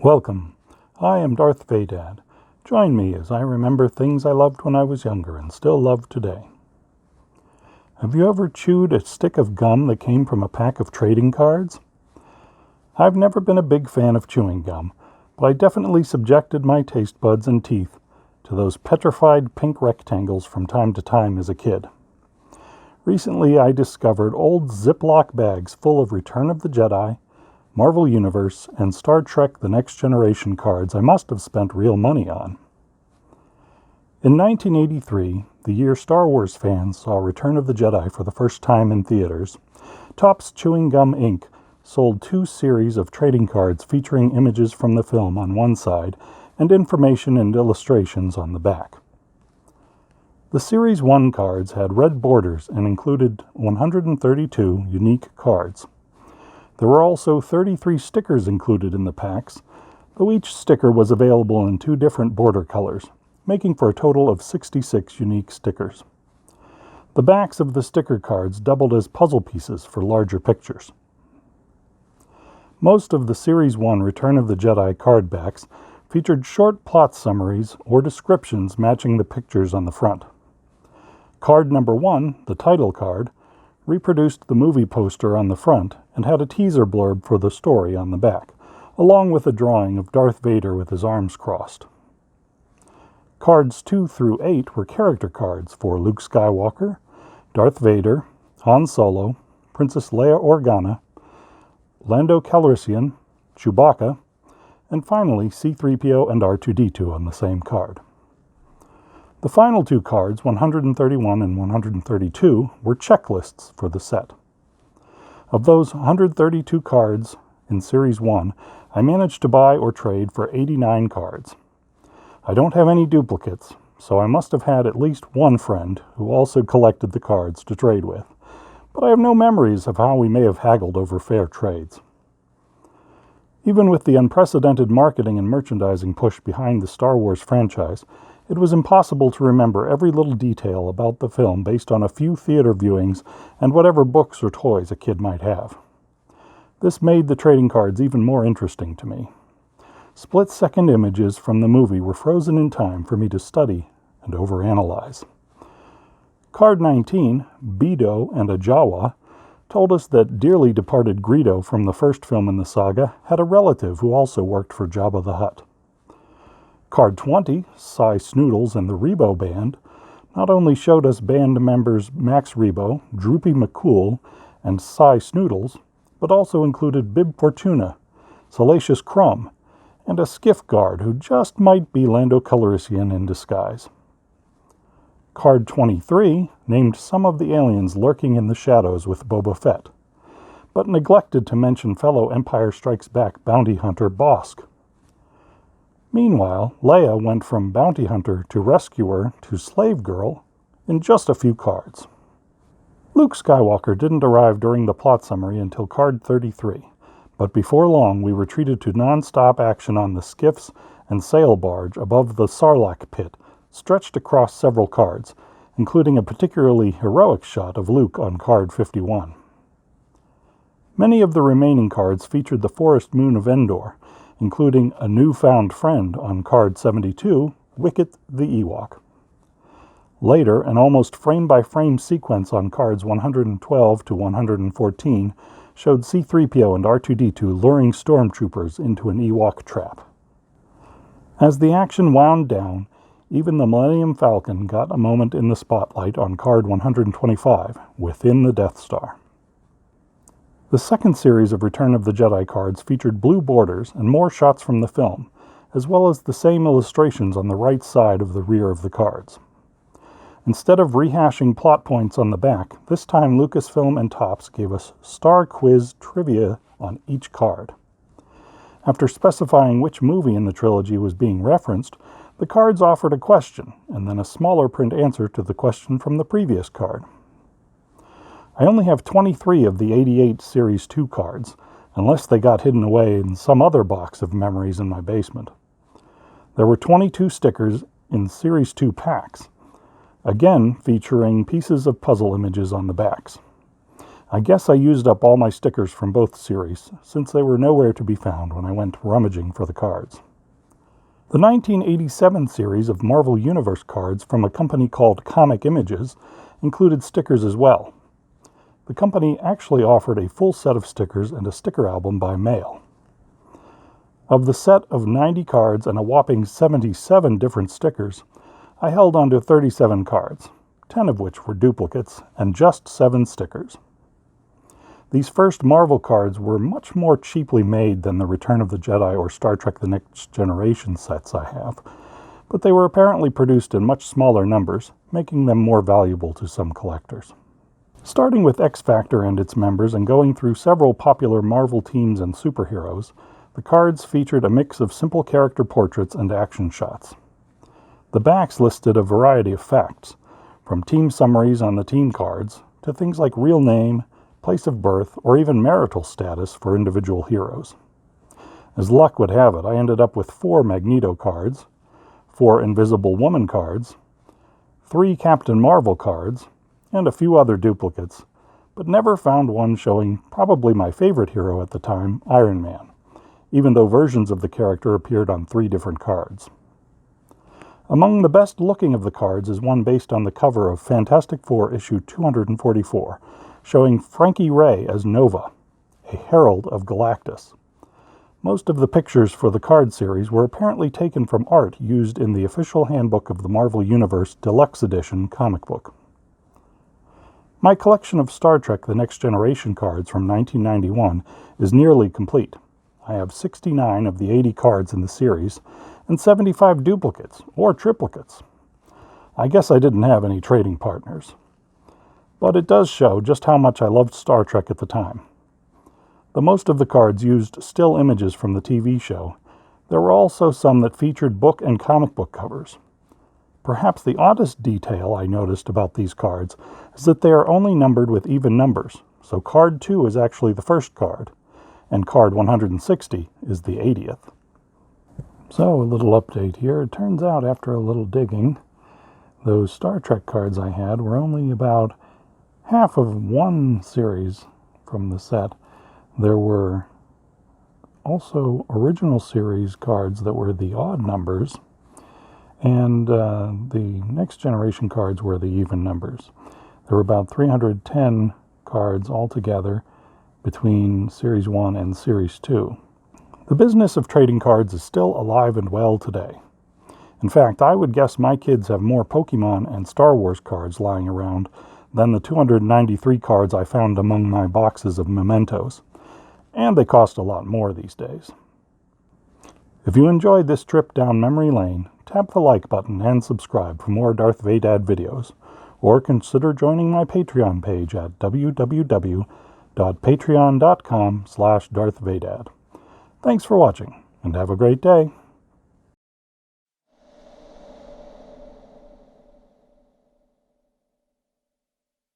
Welcome. I am Darth Vadad. Join me as I remember things I loved when I was younger and still love today. Have you ever chewed a stick of gum that came from a pack of trading cards? I've never been a big fan of chewing gum, but I definitely subjected my taste buds and teeth to those petrified pink rectangles from time to time as a kid. Recently, I discovered old Ziploc bags full of Return of the Jedi, Marvel Universe, and Star Trek The Next Generation cards I must have spent real money on. In 1983, the year Star Wars fans saw Return of the Jedi for the first time in theaters, Topps Chewing Gum Inc. sold 2 series of trading cards featuring images from the film on one side and information and illustrations on the back. The Series 1 cards had red borders and included 132 unique cards. There were also 33 stickers included in the packs, though each sticker was available in 2 different border colors, making for a total of 66 unique stickers. The backs of the sticker cards doubled as puzzle pieces for larger pictures. Most of the Series 1 Return of the Jedi card backs featured short plot summaries or descriptions matching the pictures on the front. Card number 1, the title card, reproduced the movie poster on the front and had a teaser blurb for the story on the back, along with a drawing of Darth Vader with his arms crossed. Cards 2 through 8 were character cards for Luke Skywalker, Darth Vader, Han Solo, Princess Leia Organa, Lando Calrissian, Chewbacca, and finally C-3PO and R2-D2 on the same card. The final 2 cards, 131 and 132, were checklists for the set. Of those 132 cards in Series 1, I managed to buy or trade for 89 cards. I don't have any duplicates, so I must have had at least one friend who also collected the cards to trade with, but I have no memories of how we may have haggled over fair trades. Even with the unprecedented marketing and merchandising push behind the Star Wars franchise, it was impossible to remember every little detail about the film based on a few theater viewings and whatever books or toys a kid might have. This made the trading cards even more interesting to me. Split-second images from the movie were frozen in time for me to study and overanalyze. Card 19, Beedo and a Jawa, told us that dearly departed Greedo from the first film in the saga had a relative who also worked for Jabba the Hutt. Card 20, Cy Snoodles and the Rebo Band, not only showed us band members Max Rebo, Droopy McCool, and Cy Snoodles, but also included Bib Fortuna, Salacious Crumb, and a skiff guard who just might be Lando Calrissian in disguise. Card 23 named some of the aliens lurking in the shadows with Boba Fett, but neglected to mention fellow Empire Strikes Back bounty hunter Bosk. Meanwhile, Leia went from bounty hunter to rescuer to slave girl in just a few cards. Luke Skywalker didn't arrive during the plot summary until card 33, but before long we were treated to non-stop action on the skiffs and sail barge above the Sarlacc pit, stretched across several cards, including a particularly heroic shot of Luke on card 51. Many of the remaining cards featured the forest moon of Endor, including a newfound friend on card 72, Wicket the Ewok. Later, an almost frame-by-frame sequence on cards 112 to 114 showed C-3PO and R2-D2 luring stormtroopers into an Ewok trap. As the action wound down, even the Millennium Falcon got a moment in the spotlight on card 125, within the Death Star. The second series of Return of the Jedi cards featured blue borders and more shots from the film, as well as the same illustrations on the right side of the rear of the cards. Instead of rehashing plot points on the back, this time Lucasfilm and Topps gave us Star Quiz trivia on each card. After specifying which movie in the trilogy was being referenced, the cards offered a question, and then a smaller print answer to the question from the previous card. I only have 23 of the 88 Series 2 cards, unless they got hidden away in some other box of memories in my basement. There were 22 stickers in Series 2 packs, again featuring pieces of puzzle images on the backs. I guess I used up all my stickers from both series, since they were nowhere to be found when I went rummaging for the cards. The 1987 series of Marvel Universe cards from a company called Comic Images included stickers as well. The company actually offered a full set of stickers and a sticker album by mail. Of the set of 90 cards and a whopping 77 different stickers, I held onto 37 cards, 10 of which were duplicates, and just 7 stickers. These first Marvel cards were much more cheaply made than the Return of the Jedi or Star Trek The Next Generation sets I have, but they were apparently produced in much smaller numbers, making them more valuable to some collectors. Starting with X Factor and its members and going through several popular Marvel teams and superheroes, the cards featured a mix of simple character portraits and action shots. The backs listed a variety of facts, from team summaries on the team cards to things like real name, place of birth, or even marital status for individual heroes. As luck would have it, I ended up with 4 Magneto cards, 4 Invisible Woman cards, 3 Captain Marvel cards, and a few other duplicates, but never found one showing probably my favorite hero at the time, Iron Man, even though versions of the character appeared on 3 different cards. Among the best looking of the cards is one based on the cover of Fantastic Four issue 244, showing Frankie Ray as Nova, a herald of Galactus. Most of the pictures for the card series were apparently taken from art used in the official handbook of the Marvel Universe Deluxe Edition comic book. My collection of Star Trek The Next Generation cards from 1991 is nearly complete. I have 69 of the 80 cards in the series, and 75 duplicates, or triplicates. I guess I didn't have any trading partners. But it does show just how much I loved Star Trek at the time. Though most of the cards used still images from the TV show, there were also some that featured book and comic book covers. Perhaps the oddest detail I noticed about these cards is that they are only numbered with even numbers, so card 2 is actually the first card, and card 160 is the 80th. So, a little update here. It turns out, after a little digging, those Star Trek cards I had were only about half of one series from the set. There were also original series cards that were the odd numbers, and the Next Generation cards were the even numbers. There were about 310 cards altogether between Series 1 and Series 2. The business of trading cards is still alive and well today. In fact, I would guess my kids have more Pokemon and Star Wars cards lying around than the 293 cards I found among my boxes of mementos. And they cost a lot more these days. If you enjoyed this trip down memory lane, tap the like button and subscribe for more Darth Vadad videos, or consider joining my Patreon page at www.patreon.com/DarthVadad. Thanks for watching, and have a great day.